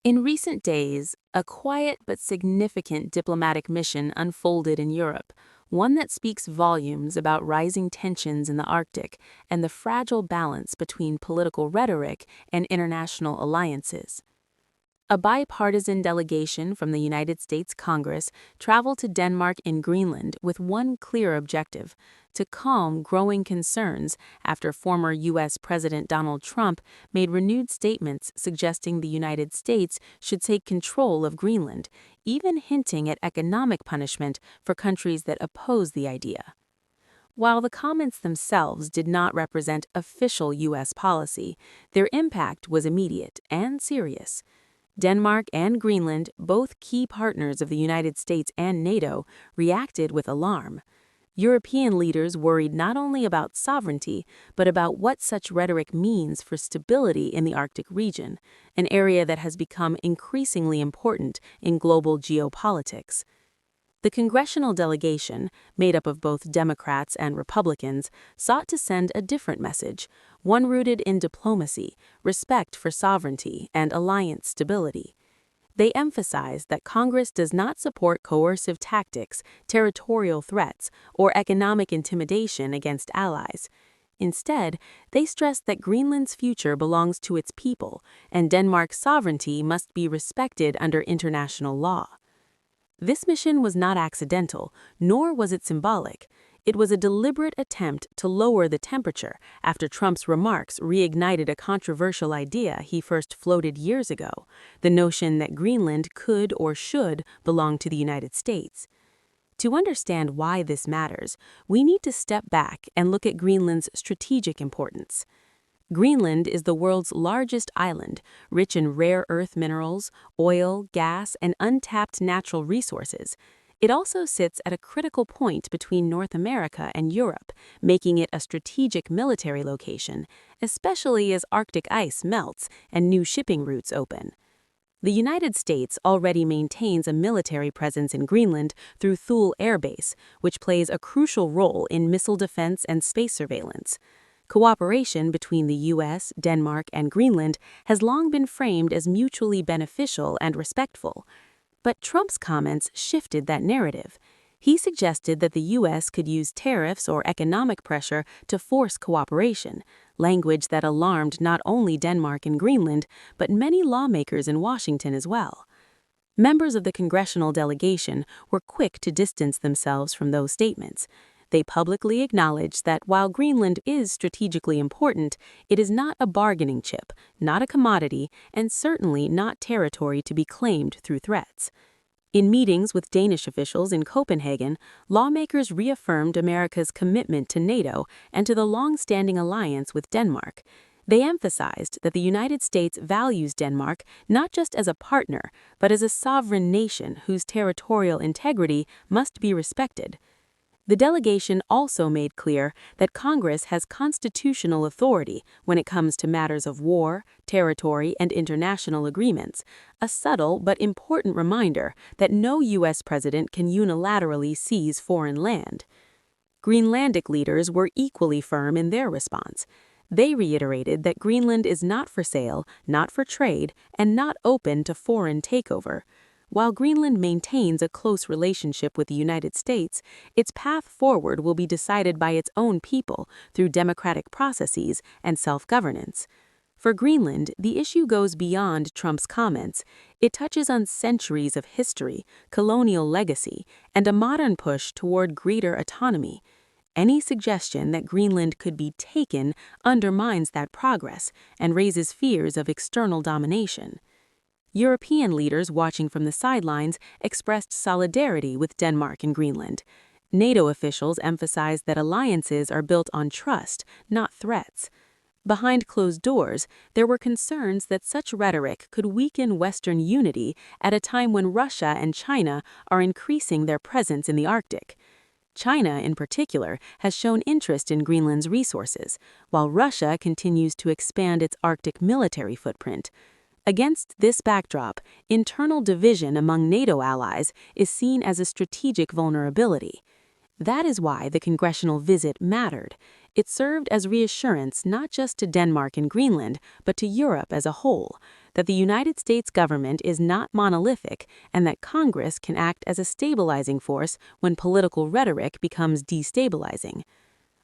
In recent days, a quiet but significant diplomatic mission unfolded in Europe, one that speaks volumes about rising tensions in the Arctic and the fragile balance between political rhetoric and international alliances. A bipartisan delegation from the United States Congress traveled to Denmark and Greenland with one clear objective: to calm growing concerns after former U.S. President Donald Trump made renewed statements suggesting the United States should take control of Greenland, even hinting at economic punishment for countries that oppose the idea. While the comments themselves did not represent official U.S. policy, their impact was immediate and serious. Denmark and Greenland, both key partners of the United States and NATO, reacted with alarm. European leaders worried not only about sovereignty, but about what such rhetoric means for stability in the Arctic region, an area that has become increasingly important in global geopolitics. The congressional delegation, made up of both Democrats and Republicans, sought to send a different message, one rooted in diplomacy, respect for sovereignty, and alliance stability. They emphasized that Congress does not support coercive tactics, territorial threats, or economic intimidation against allies. Instead, they stressed that Greenland's future belongs to its people, and Denmark's sovereignty must be respected under international law. This mission was not accidental, nor was it symbolic. It was a deliberate attempt to lower the temperature after Trump's remarks reignited a controversial idea he first floated years ago: the notion that Greenland could or should belong to the United States. To understand why this matters, we need to step back and look at Greenland's strategic importance. Greenland is the world's largest island, rich in rare earth minerals, oil, gas, and untapped natural resources. It also sits at a critical point between North America and Europe, making it a strategic military location, especially as Arctic ice melts and new shipping routes open. The United States already maintains a military presence in Greenland through Thule Air Base, which plays a crucial role in missile defense and space surveillance. Cooperation between the U.S., Denmark, and Greenland has long been framed as mutually beneficial and respectful. But Trump's comments shifted that narrative. He suggested that the U.S. could use tariffs or economic pressure to force cooperation, language that alarmed not only Denmark and Greenland, but many lawmakers in Washington as well. Members of the congressional delegation were quick to distance themselves from those statements. They publicly acknowledged that while Greenland is strategically important, it is not a bargaining chip, not a commodity, and certainly not territory to be claimed through threats. In meetings with Danish officials in Copenhagen, lawmakers reaffirmed America's commitment to NATO and to the long-standing alliance with Denmark. They emphasized that the United States values Denmark not just as a partner, but as a sovereign nation whose territorial integrity must be respected. The delegation also made clear that Congress has constitutional authority when it comes to matters of war, territory, and international agreements, a subtle but important reminder that no U.S. president can unilaterally seize foreign land. Greenlandic leaders were equally firm in their response. They reiterated that Greenland is not for sale, not for trade, and not open to foreign takeover. While Greenland maintains a close relationship with the United States, its path forward will be decided by its own people through democratic processes and self-governance. For Greenland, the issue goes beyond Trump's comments. It touches on centuries of history, colonial legacy, and a modern push toward greater autonomy. Any suggestion that Greenland could be taken undermines that progress and raises fears of external domination. European leaders watching from the sidelines expressed solidarity with Denmark and Greenland. NATO officials emphasized that alliances are built on trust, not threats. Behind closed doors, there were concerns that such rhetoric could weaken Western unity at a time when Russia and China are increasing their presence in the Arctic. China, in particular, has shown interest in Greenland's resources, while Russia continues to expand its Arctic military footprint. Against this backdrop, internal division among NATO allies is seen as a strategic vulnerability. That is why the congressional visit mattered. It served as reassurance not just to Denmark and Greenland, but to Europe as a whole, that the United States government is not monolithic and that Congress can act as a stabilizing force when political rhetoric becomes destabilizing.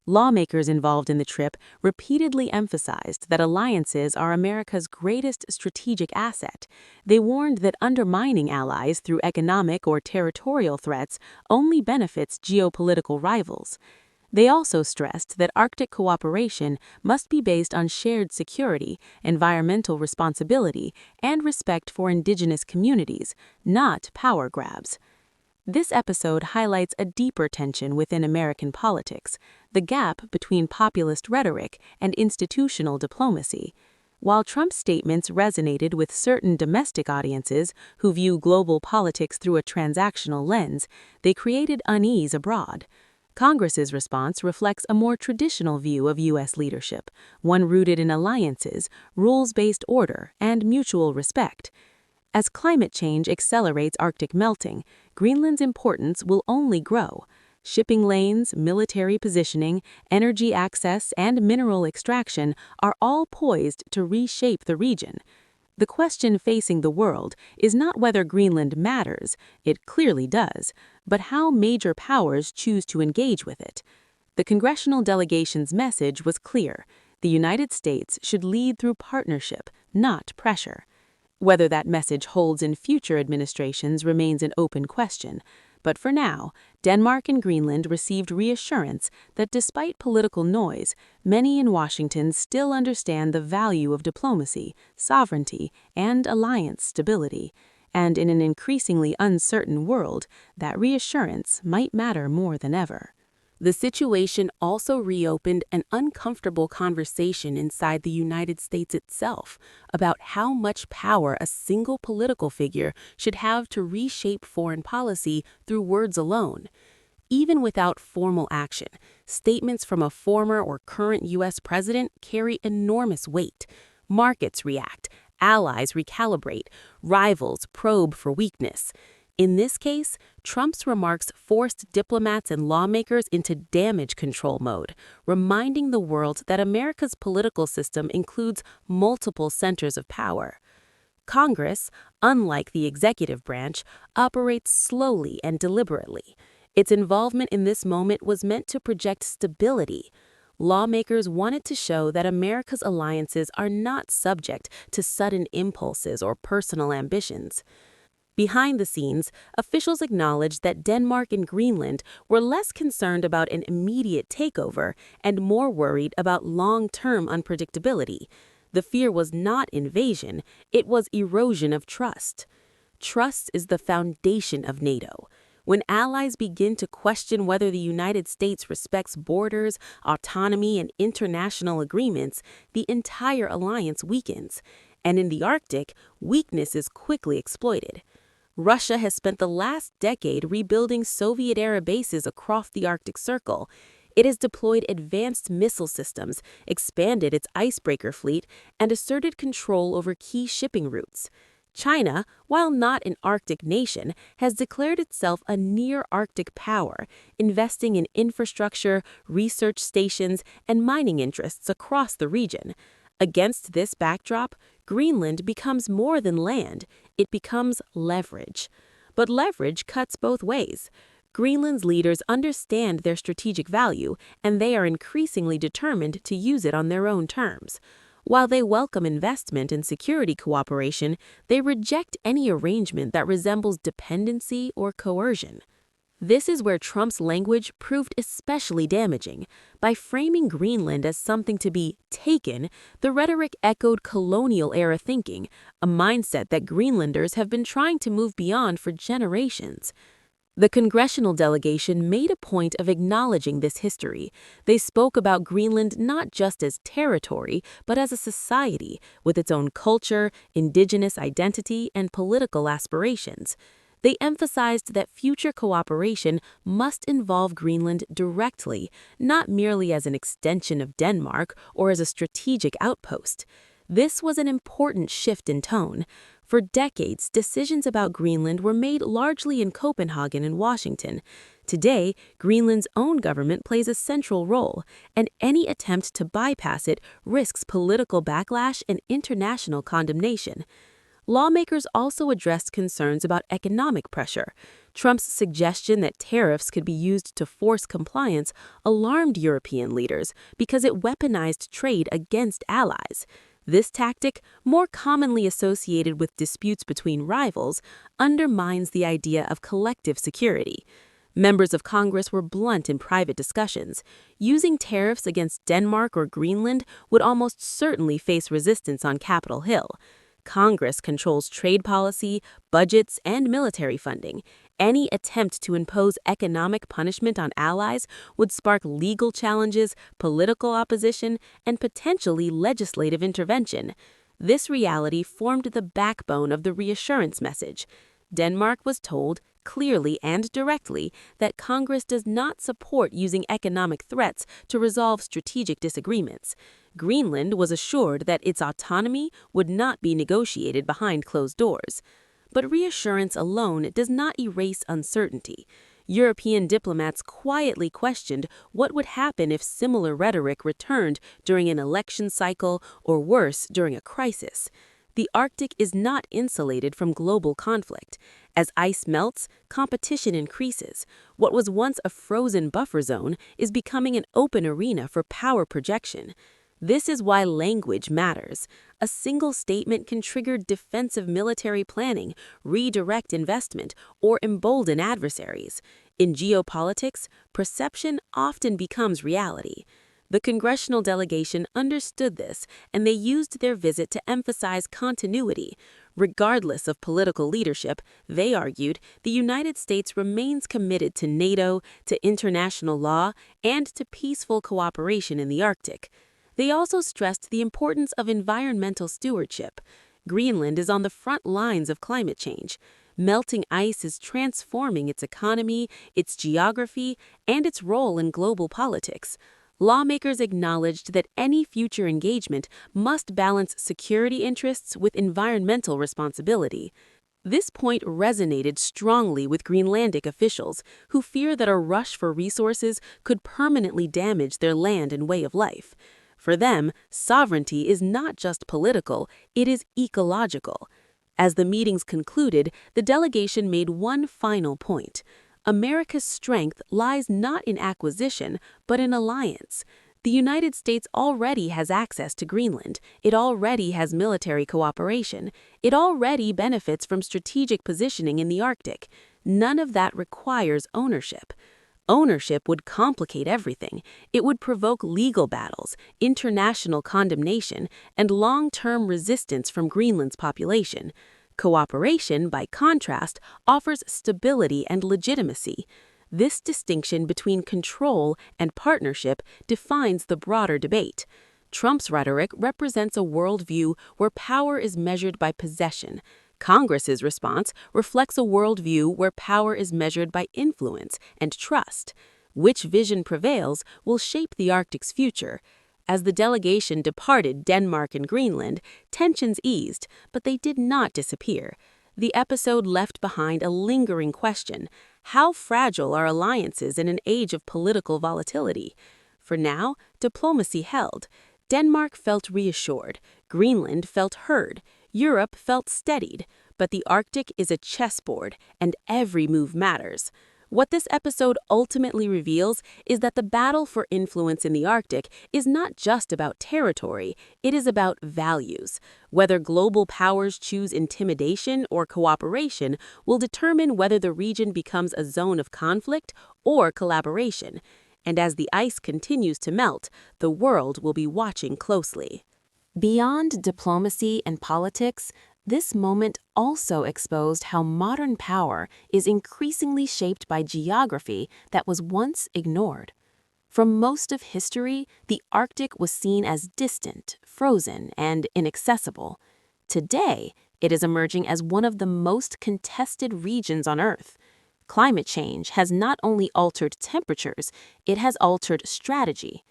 Lawmakers involved in the trip repeatedly emphasized that alliances are America's greatest strategic asset. They warned that undermining allies through economic or territorial threats only benefits geopolitical rivals. They also stressed that Arctic cooperation must be based on shared security, environmental responsibility, and respect for indigenous communities, not power grabs. This episode highlights a deeper tension within American politics, the gap between populist rhetoric and institutional diplomacy. While Trump's statements resonated with certain domestic audiences who view global politics through a transactional lens, they created unease abroad. Congress's response reflects a more traditional view of U.S. leadership, one rooted in alliances, rules-based order, and mutual respect. As climate change accelerates Arctic melting, Greenland's importance will only grow. Shipping lanes, military positioning, energy access, and mineral extraction are all poised to reshape the region. The question facing the world is not whether Greenland matters, it clearly does, but how major powers choose to engage with it. The congressional delegation's message was clear: the United States should lead through partnership, not pressure. Whether that message holds in future administrations remains an open question, but for now, Denmark and Greenland received reassurance that despite political noise, many in Washington still understand the value of diplomacy, sovereignty, and alliance stability. And in an increasingly uncertain world, that reassurance might matter more than ever. The situation also reopened an uncomfortable conversation inside the United States itself about how much power a single political figure should have to reshape foreign policy through words alone. Even without formal action, statements from a former or current U.S. president carry enormous weight. Markets react, allies recalibrate, rivals probe for weakness. In this case, Trump's remarks forced diplomats and lawmakers into damage control mode, reminding the world that America's political system includes multiple centers of power. Congress, unlike the executive branch, operates slowly and deliberately. Its involvement in this moment was meant to project stability. Lawmakers wanted to show that America's alliances are not subject to sudden impulses or personal ambitions. Behind the scenes, officials acknowledged that Denmark and Greenland were less concerned about an immediate takeover and more worried about long-term unpredictability. The fear was not invasion, it was erosion of trust. Trust is the foundation of NATO. When allies begin to question whether the United States respects borders, autonomy, and international agreements, the entire alliance weakens. And in the Arctic, weakness is quickly exploited. Russia has spent the last decade rebuilding Soviet-era bases across the Arctic Circle. It has deployed advanced missile systems, expanded its icebreaker fleet, and asserted control over key shipping routes. China, while not an Arctic nation, has declared itself a near-Arctic power, investing in infrastructure, research stations, and mining interests across the region. Against this backdrop, Greenland becomes more than land, it becomes leverage. But leverage cuts both ways. Greenland's leaders understand their strategic value, and they are increasingly determined to use it on their own terms. While they welcome investment and security cooperation, they reject any arrangement that resembles dependency or coercion. This is where Trump's language proved especially damaging. By framing Greenland as something to be taken, the rhetoric echoed colonial-era thinking, a mindset that Greenlanders have been trying to move beyond for generations. The congressional delegation made a point of acknowledging this history. They spoke about Greenland not just as territory, but as a society with its own culture, indigenous identity, and political aspirations. They emphasized that future cooperation must involve Greenland directly, not merely as an extension of Denmark or as a strategic outpost. This was an important shift in tone. For decades, decisions about Greenland were made largely in Copenhagen and Washington. Today, Greenland's own government plays a central role, and any attempt to bypass it risks political backlash and international condemnation. Lawmakers also addressed concerns about economic pressure. Trump's suggestion that tariffs could be used to force compliance alarmed European leaders because it weaponized trade against allies. This tactic, more commonly associated with disputes between rivals, undermines the idea of collective security. Members of Congress were blunt in private discussions. Using tariffs against Denmark or Greenland would almost certainly face resistance on Capitol Hill. Congress controls trade policy, budgets, and military funding. Any attempt to impose economic punishment on allies would spark legal challenges, political opposition, and potentially legislative intervention. This reality formed the backbone of the reassurance message. Denmark was told, clearly and directly, that Congress does not support using economic threats to resolve strategic disagreements. Greenland was assured that its autonomy would not be negotiated behind closed doors. But reassurance alone does not erase uncertainty. European diplomats quietly questioned what would happen if similar rhetoric returned during an election cycle or worse, during a crisis. The Arctic is not insulated from global conflict. As ice melts, competition increases. What was once a frozen buffer zone is becoming an open arena for power projection. This is why language matters. A single statement can trigger defensive military planning, redirect investment, or embolden adversaries. In geopolitics, perception often becomes reality. The congressional delegation understood this, and they used their visit to emphasize continuity. Regardless of political leadership, they argued, the United States remains committed to NATO, to international law, and to peaceful cooperation in the Arctic. They also stressed the importance of environmental stewardship. Greenland is on the front lines of climate change. Melting ice is transforming its economy, its geography, and its role in global politics. Lawmakers acknowledged that any future engagement must balance security interests with environmental responsibility. This point resonated strongly with Greenlandic officials, who fear that a rush for resources could permanently damage their land and way of life. For them, sovereignty is not just political, it is ecological. As the meetings concluded, the delegation made one final point. America's strength lies not in acquisition, but in alliance. The United States already has access to Greenland. It already has military cooperation. It already benefits from strategic positioning in the Arctic. None of that requires ownership. Ownership would complicate everything. It would provoke legal battles, international condemnation, and long-term resistance from Greenland's population. Cooperation, by contrast, offers stability and legitimacy. This distinction between control and partnership defines the broader debate. Trump's rhetoric represents a worldview where power is measured by possession. Congress's response reflects a worldview where power is measured by influence and trust. Which vision prevails will shape the Arctic's future. As the delegation departed Denmark and Greenland, tensions eased, but they did not disappear. The episode left behind a lingering question: how fragile are alliances in an age of political volatility? For now, diplomacy held. Denmark felt reassured. Greenland felt heard. Europe felt steadied. But the Arctic is a chessboard, and every move matters. What this episode ultimately reveals is that the battle for influence in the Arctic is not just about territory, it is about values. Whether global powers choose intimidation or cooperation will determine whether the region becomes a zone of conflict or collaboration. And as the ice continues to melt, the world will be watching closely. Beyond diplomacy and politics, this moment also exposed how modern power is increasingly shaped by geography that was once ignored. From most of history, the Arctic was seen as distant, frozen, and inaccessible. Today, it is emerging as one of the most contested regions on Earth. Climate change has not only altered temperatures, it has altered strategy.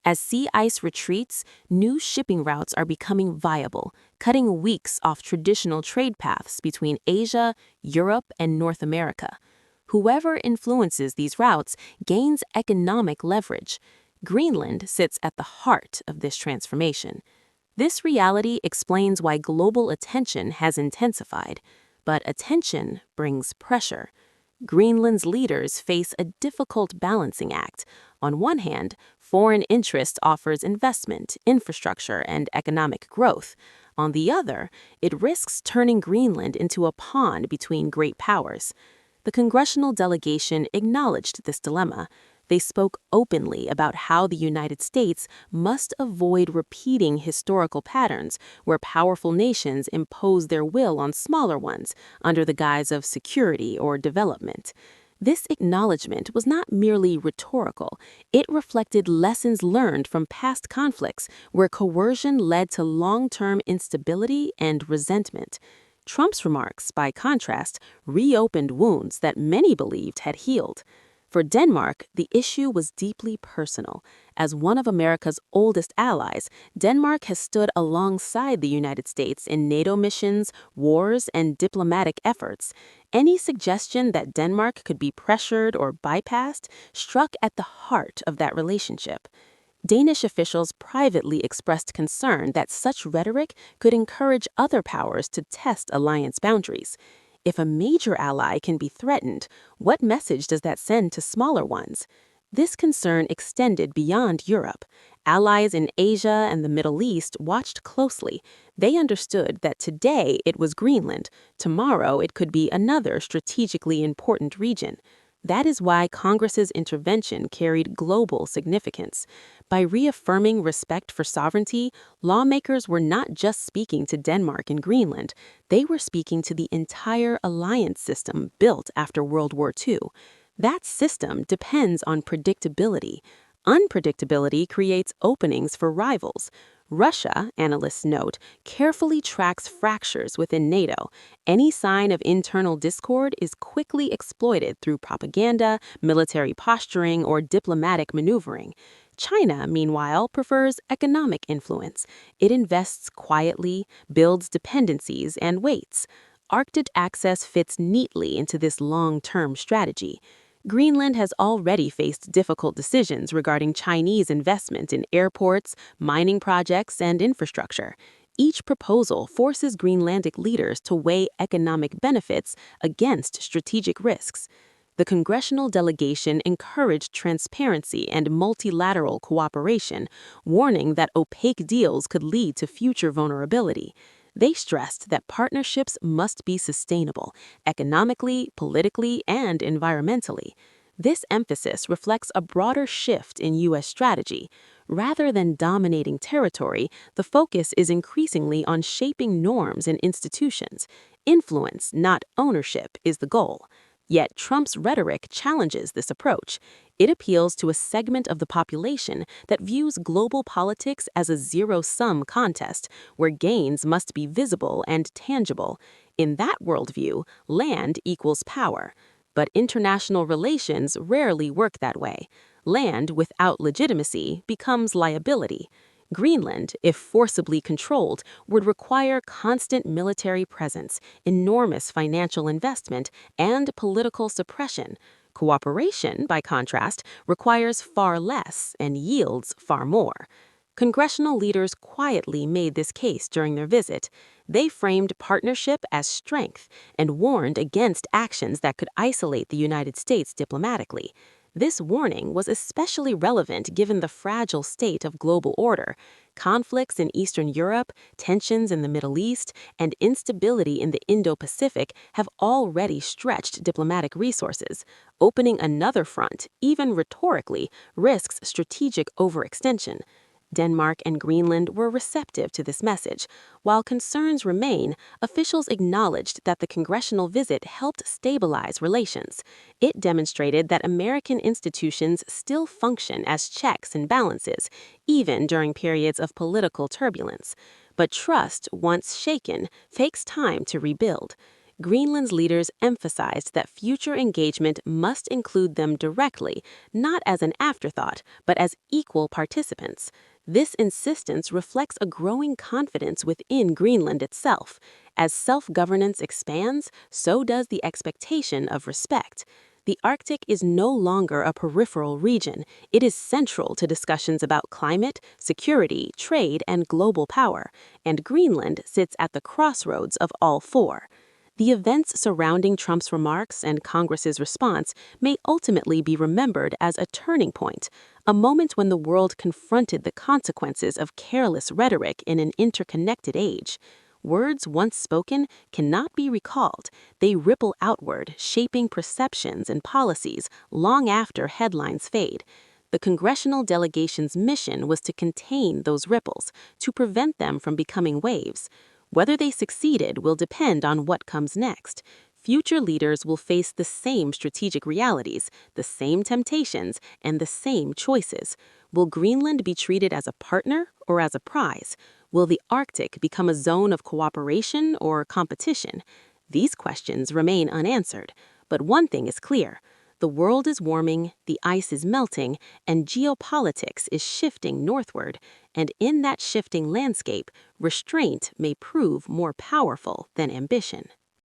As sea ice retreats, new shipping routes are becoming viable, cutting weeks off traditional trade paths between Asia, Europe, and North America. Whoever influences these routes gains economic leverage. Greenland sits at the heart of this transformation. This reality explains why global attention has intensified. But attention brings pressure. Greenland's leaders face a difficult balancing act. On one hand, foreign interest offers investment, infrastructure, and economic growth. On the other, it risks turning Greenland into a pawn between great powers. The congressional delegation acknowledged this dilemma. They spoke openly about how the United States must avoid repeating historical patterns where powerful nations impose their will on smaller ones under the guise of security or development. This acknowledgement was not merely rhetorical. It reflected lessons learned from past conflicts where coercion led to long-term instability and resentment. Trump's remarks, by contrast, reopened wounds that many believed had healed. For Denmark, the issue was deeply personal. As one of America's oldest allies, Denmark has stood alongside the United States in NATO missions, wars, and diplomatic efforts. Any suggestion that Denmark could be pressured or bypassed struck at the heart of that relationship. Danish officials privately expressed concern that such rhetoric could encourage other powers to test alliance boundaries. If a major ally can be threatened, what message does that send to smaller ones? This concern extended beyond Europe. Allies in Asia and the Middle East watched closely. They understood that today it was Greenland, tomorrow it could be another strategically important region. That is why Congress's intervention carried global significance. By reaffirming respect for sovereignty, lawmakers were not just speaking to Denmark and Greenland, they were speaking to the entire alliance system built after World War II. That system depends on predictability. Unpredictability creates openings for rivals. Russia, analysts note, carefully tracks fractures within NATO. Any sign of internal discord is quickly exploited through propaganda, military posturing, or diplomatic maneuvering. China, meanwhile, prefers economic influence. It invests quietly, builds dependencies, and waits. Arctic access fits neatly into this long-term strategy. Greenland has already faced difficult decisions regarding Chinese investment in airports, mining projects, and infrastructure. Each proposal forces Greenlandic leaders to weigh economic benefits against strategic risks. The congressional delegation encouraged transparency and multilateral cooperation, warning that opaque deals could lead to future vulnerability. They stressed that partnerships must be sustainable, economically, politically, and environmentally. This emphasis reflects a broader shift in U.S. strategy. Rather than dominating territory, the focus is increasingly on shaping norms and institutions. Influence, not ownership, is the goal. Yet Trump's rhetoric challenges this approach. It appeals to a segment of the population that views global politics as a zero-sum contest, where gains must be visible and tangible. In that worldview, land equals power. But international relations rarely work that way. Land without legitimacy becomes liability. Greenland, if forcibly controlled, would require constant military presence, enormous financial investment, and political suppression. Cooperation, by contrast, requires far less and yields far more. Congressional leaders quietly made this case during their visit. They framed partnership as strength and warned against actions that could isolate the United States diplomatically. This warning was especially relevant given the fragile state of global order. Conflicts in Eastern Europe, tensions in the Middle East, and instability in the Indo-Pacific have already stretched diplomatic resources. Opening another front, even rhetorically, risks strategic overextension. Denmark and Greenland were receptive to this message. While concerns remain, officials acknowledged that the congressional visit helped stabilize relations. It demonstrated that American institutions still function as checks and balances, even during periods of political turbulence. But trust, once shaken, takes time to rebuild. Greenland's leaders emphasized that future engagement must include them directly, not as an afterthought, but as equal participants. This insistence reflects a growing confidence within Greenland itself. As self-governance expands, so does the expectation of respect. The Arctic is no longer a peripheral region. It is central to discussions about climate, security, trade, and global power, and Greenland sits at the crossroads of all four. The events surrounding Trump's remarks and Congress's response may ultimately be remembered as a turning point, a moment when the world confronted the consequences of careless rhetoric in an interconnected age. Words once spoken cannot be recalled. They ripple outward, shaping perceptions and policies long after headlines fade. The congressional delegation's mission was to contain those ripples, to prevent them from becoming waves. Whether they succeeded will depend on what comes next. Future leaders will face the same strategic realities, the same temptations, and the same choices. Will Greenland be treated as a partner or as a prize? Will the Arctic become a zone of cooperation or competition? These questions remain unanswered, but one thing is clear. The world is warming, the ice is melting, and geopolitics is shifting northward. And in that shifting landscape, restraint may prove more powerful than ambition.